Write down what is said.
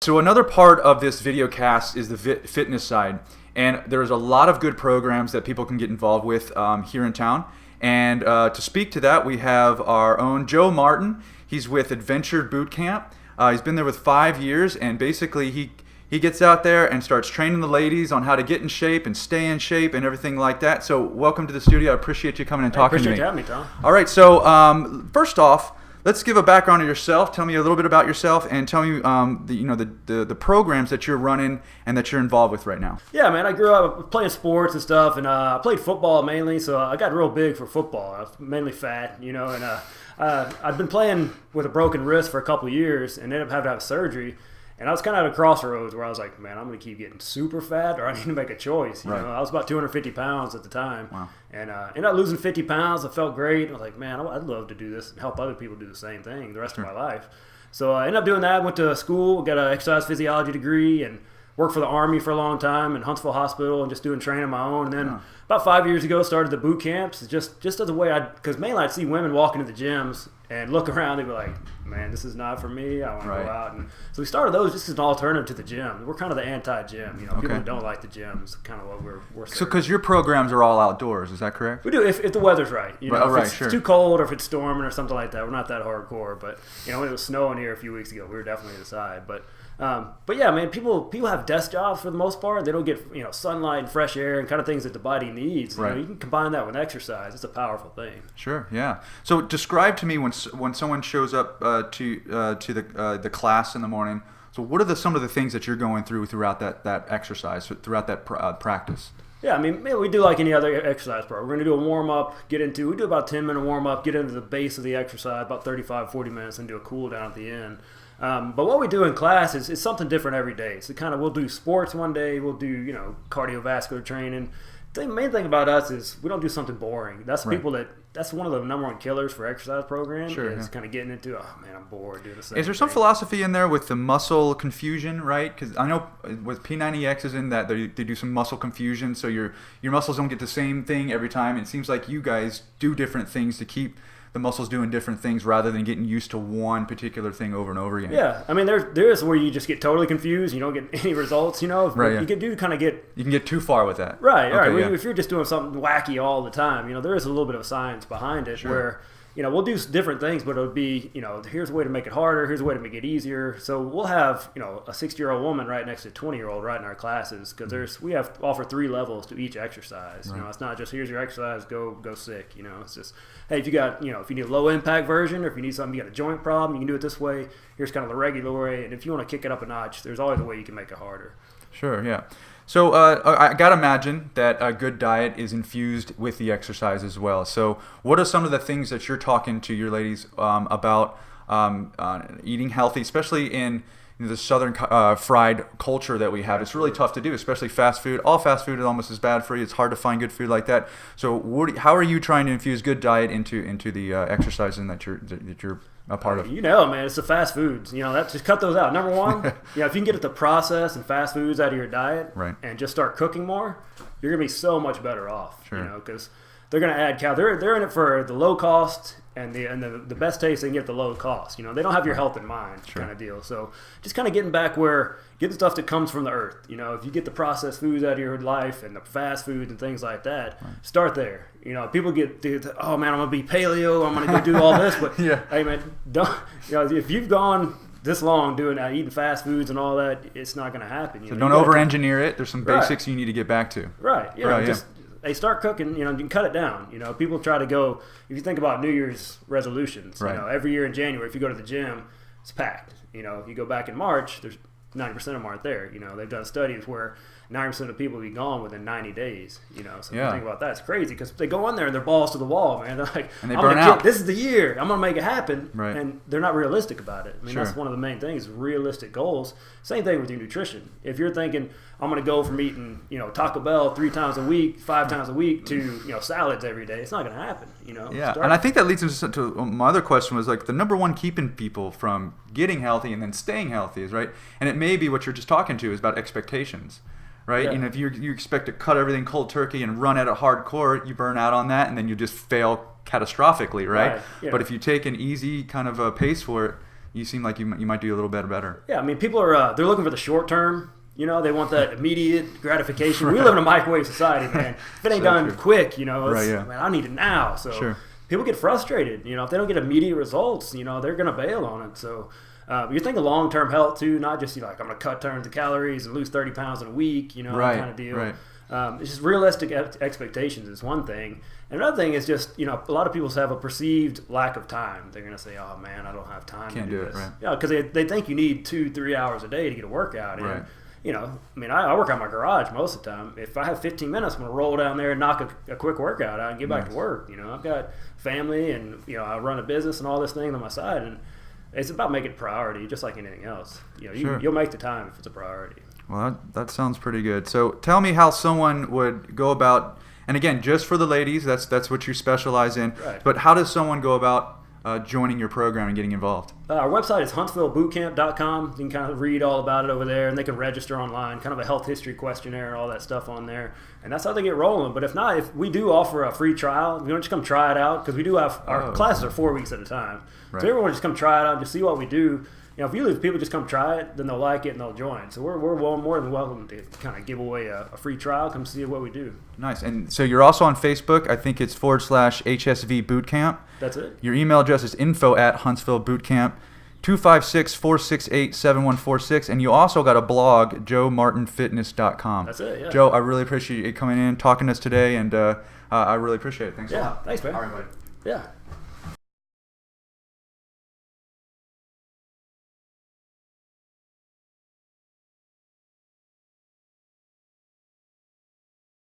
So another part of this video cast is the fitness side. And there's a lot of good programs that people can get involved with here in town. And to speak to that, we have our own Joe Martin. He's with Adventure Bootcamp. He's been there with 5 years, and basically he gets out there and starts training the ladies on how to get in shape and stay in shape and everything like that. So welcome to the studio. I appreciate you coming and talking to me. I appreciate you having me, Tom. All right, so first off, let's give a background of yourself. Tell me a little bit about yourself, and tell me the programs that you're running and that you're involved with right now. Yeah, man, I grew up playing sports and stuff, and I played football mainly, so I got real big for football. I was mainly fat, and I'd been playing with a broken wrist for a couple of years and ended up having to have surgery. And I was kind of at a crossroads where I was like, man, I'm going to keep getting super fat, or I need to make a choice. You know, I was about 250 pounds at the time. Wow. And ended up losing 50 pounds. I felt great. I was like, man, I'd love to do this and help other people do the same thing the rest of my life. So I ended up doing that. Went to school, got an exercise physiology degree, and worked for the Army for a long time in Huntsville Hospital and just doing training on my own. And then about 5 years ago, started the boot camps just as a way because mainly I'd see women walk into the gyms and look around and be like, man, this is not for me. I want to go out. And so we started those just as an alternative to the gym. We're kind of the anti-gym. People who don't like the gym is kind of what we're So because your programs are all outdoors, is that correct? We do if the weather's right. If it's too cold or if it's storming or something like that, we're not that hardcore. But when it was snowing here a few weeks ago, we were definitely inside. But yeah, man, people have desk jobs for the most part. They don't get sunlight and fresh air and kind of things that the body needs. You can combine that with exercise. It's a powerful thing. Sure, yeah. So describe to me when someone shows up to the class in the morning. So what are some of the things that you're going throughout that exercise, throughout that practice? Yeah, I mean, we do like any other exercise program. We're going to do a warm-up, we do about a 10-minute warm-up, get into the base of the exercise, about 35, 40 minutes, and do a cool-down at the end. But what we do in class is something different every day. So we'll do sports one day, we'll do, cardiovascular training. The main thing about us is we don't do something boring. That's that's one of the number one killers for exercise programs. Is kind of getting into, oh man, I'm bored doing the same. Is there some philosophy in there with the muscle confusion, right? Because I know with P90X is in that they do some muscle confusion, so your muscles don't get the same thing every time. It seems like you guys do different things to keep the muscles doing different things rather than getting used to one particular thing over and over again. Yeah, I mean, there is where you just get totally confused. You don't get any results. You can get too far with that. Right. If you're just doing something wacky all the time, there is a little bit of science behind it where. We'll do different things, but it'll be, here's a way to make it harder, here's a way to make it easier. So we'll have, a 60-year-old woman right next to a 20-year-old right in our classes because we offer 3 levels to each exercise. Right. It's not just here's your exercise, go sick. It's just, hey, if you got, if you need a low impact version or if you need something, you got a joint problem, you can do it this way. Here's kind of the regular way. And if you want to kick it up a notch, there's always a way you can make it harder. Sure, yeah. So I got to imagine that a good diet is infused with the exercise as well. So what are some of the things that you're talking to your ladies about eating healthy, especially in the southern fried culture that we have? It's really tough to do, especially fast food. All fast food is almost as bad for you. It's hard to find good food like that. So how are you trying to infuse good diet into the exercising that you're a part of? Man, it's the fast foods. Just cut those out. Number one, if you can get the processed and fast foods out of your diet and just start cooking more, you're going to be so much better off. Sure. Because they're going to add they're in it for the low cost and the best taste they can get at the low cost. They don't have your health in mind kind of deal. So just kind of getting back get the stuff that comes from the earth. If you get the processed foods out of your life and the fast foods and things like that, start there. People oh man, I'm gonna be paleo, I'm gonna go do all this, but hey man, don't. If you've gone this long eating fast foods and all that, it's not gonna happen. So don't over-engineer it. There's some basics you need to get back to. Right. They start cooking, you can cut it down. People try to go, if you think about New Year's resolutions, every year in January, if you go to the gym, it's packed. If you go back in March, there's 90% of them aren't there. They've done studies where 90% of people will be gone within 90 days. So if you think about that, it's crazy because they go in there and they're balls to the wall, man. They're like, and they burn out. This is the year. I'm going to make it happen. Right. And they're not realistic about it. That's one of the main things, realistic goals. Same thing with your nutrition. If you're thinking, I'm going to go from eating, Taco Bell 3 times a week, 5 times a week to, salads every day, it's not going to happen, Yeah, and I think that leads us to my other question was the number one keeping people from getting healthy and then staying healthy is, and it may be what you're just talking to is about expectations. Right? Yeah. If you expect to cut everything cold turkey and run at it hardcore, you burn out on that and then you just fail catastrophically, right? Yeah. But if you take an easy kind of a pace for it, you seem like you might do a little bit better. Yeah, I mean, people are they're looking for the short term. You know, they want that immediate gratification. We live in a microwave society, man. If it ain't done quick, you know, it's, man, I need it now. So people get frustrated. You know, if they don't get immediate results, you know, they're going to bail on it. So you're thinking long-term health too, not just like I'm going to cut tons of calories and lose 30 pounds in a week, you know, that kind of deal. Right. It's just realistic expectations is one thing. And another thing is just, you know, a lot of people have a perceived lack of time. They're going to say, oh, man, I don't have time to do this. Right. Yeah, because they think you need 2-3 hours a day to get a workout in. Right. You know, I mean, I work out in my garage most of the time. If I have 15 minutes, I'm going to roll down there and knock a quick workout out and get back to work. You know, I've got family and, you know, I run a business and all this thing on my side. And it's about making it a priority, just like anything else. You know, you'll make the time if it's a priority. Well, that sounds pretty good. So tell me how someone would go about, and again, just for the ladies, that's what you specialize in. Right. But how does someone go about joining your program and getting involved? Our website is HuntsvilleBootcamp.com. You can kind of read all about it over there, and they can register online, kind of a health history questionnaire and all that stuff on there. And that's how they get rolling. But if not, if we do offer a free trial, you don't just come try it out, because we do have our classes are 4 weeks at a time. Right. So everyone just come try it out and just see what we do. You know, if you leave people just come try it, then they'll like it and they'll join. So we're more than welcome to kind of give away a free trial. Come see what we do. Nice. And so you're also on Facebook. I think it's /HSV Bootcamp. That's it. Your email address is info@Huntsville Bootcamp, 256-468-7146. And you also got a blog, joemartinfitness.com. That's it, yeah. Joe, I really appreciate you coming in, talking to us today, and I really appreciate it. Thanks a lot. Thanks, man. All right, buddy. Yeah.